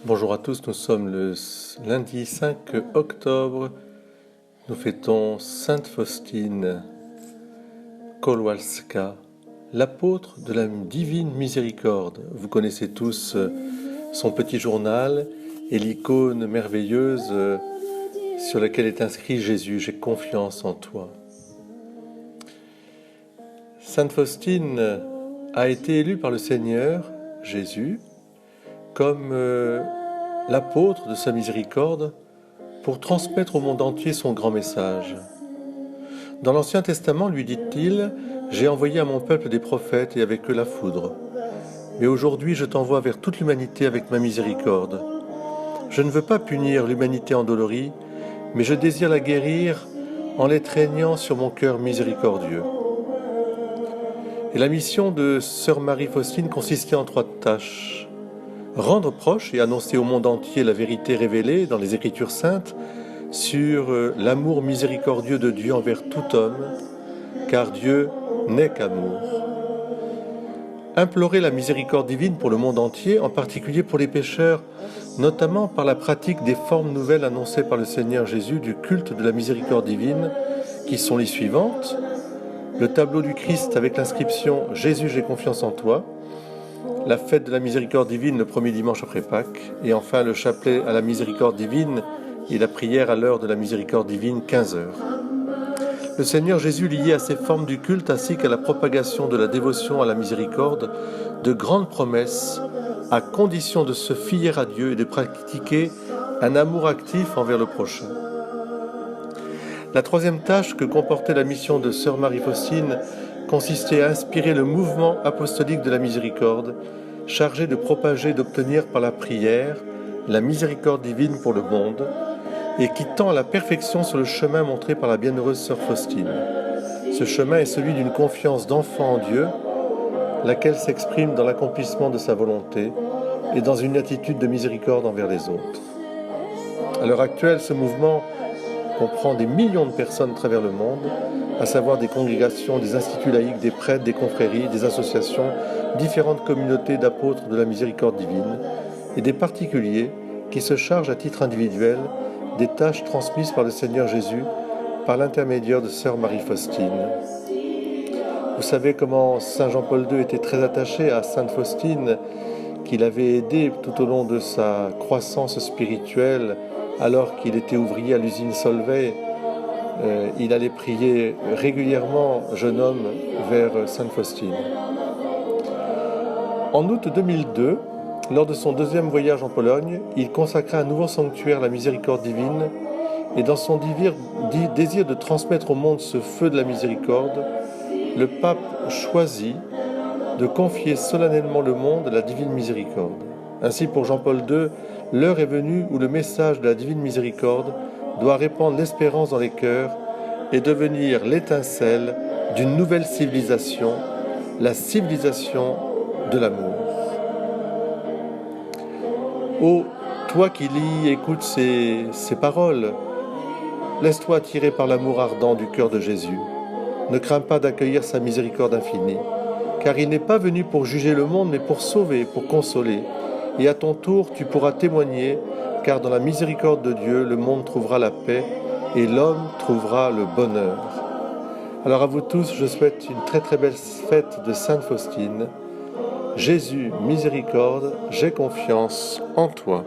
Bonjour à tous, nous sommes le lundi 5 octobre. Nous fêtons Sainte Faustine Kowalska, l'apôtre de la divine miséricorde. Vous connaissez tous son petit journal et l'icône merveilleuse sur laquelle est inscrit Jésus, j'ai confiance en toi. Sainte Faustine a été élue par le Seigneur Jésus comme l'apôtre de sa miséricorde pour transmettre au monde entier son grand message. Dans l'Ancien Testament, lui dit-il, « J'ai envoyé à mon peuple des prophètes et avec eux la foudre. Mais aujourd'hui, je t'envoie vers toute l'humanité avec ma miséricorde. Je ne veux pas punir l'humanité endolorie, mais je désire la guérir en l'étreignant sur mon cœur miséricordieux. » Et la mission de sœur Marie-Faustine consistait en 3 tâches. Rendre proche et annoncer au monde entier la vérité révélée dans les Écritures saintes sur l'amour miséricordieux de Dieu envers tout homme, car Dieu n'est qu'amour. Implorer la miséricorde divine pour le monde entier, en particulier pour les pécheurs, notamment par la pratique des formes nouvelles annoncées par le Seigneur Jésus du culte de la miséricorde divine, qui sont les suivantes. Le tableau du Christ avec l'inscription « Jésus, j'ai confiance en toi », la fête de la miséricorde divine le premier dimanche après Pâques, et enfin le chapelet à la miséricorde divine et la prière à l'heure de la miséricorde divine, 15 heures. Le Seigneur Jésus liait à ces formes du culte ainsi qu'à la propagation de la dévotion à la miséricorde de grandes promesses, à condition de se fier à Dieu et de pratiquer un amour actif envers le prochain. La 3e tâche que comportait la mission de sœur Marie-Faustine consistait à inspirer le mouvement apostolique de la miséricorde, chargé de propager et d'obtenir par la prière la miséricorde divine pour le monde, et qui tend à la perfection sur le chemin montré par la bienheureuse sœur Faustine. Ce chemin est celui d'une confiance d'enfant en Dieu, laquelle s'exprime dans l'accomplissement de sa volonté et dans une attitude de miséricorde envers les autres. À l'heure actuelle, ce mouvement comprend des millions de personnes à travers le monde, à savoir des congrégations, des instituts laïques, des prêtres, des confréries, des associations, différentes communautés d'apôtres de la miséricorde divine, et des particuliers qui se chargent à titre individuel des tâches transmises par le Seigneur Jésus par l'intermédiaire de sœur Marie-Faustine. Vous savez comment Saint Jean-Paul II était très attaché à Sainte Faustine, qu'il avait aidé tout au long de sa croissance spirituelle, alors qu'il était ouvrier à l'usine Solvay. Il allait prier régulièrement, jeune homme, vers Sainte Faustine. En août 2002, lors de son 2e voyage en Pologne, il consacra un nouveau sanctuaire à la miséricorde divine, et dans son désir de transmettre au monde ce feu de la miséricorde, le pape choisit de confier solennellement le monde à la divine miséricorde. Ainsi, pour Jean-Paul II, l'heure est venue où le message de la divine miséricorde doit répandre l'espérance dans les cœurs et devenir l'étincelle d'une nouvelle civilisation, la civilisation de l'amour. Ô toi qui lis et écoutes ces paroles, laisse-toi attirer par l'amour ardent du cœur de Jésus. Ne crains pas d'accueillir sa miséricorde infinie, car il n'est pas venu pour juger le monde, mais pour sauver, pour consoler. Et à ton tour, tu pourras témoigner, car dans la miséricorde de Dieu, le monde trouvera la paix et l'homme trouvera le bonheur. Alors à vous tous, je souhaite une très très belle fête de Sainte Faustine. Jésus, miséricorde, j'ai confiance en toi.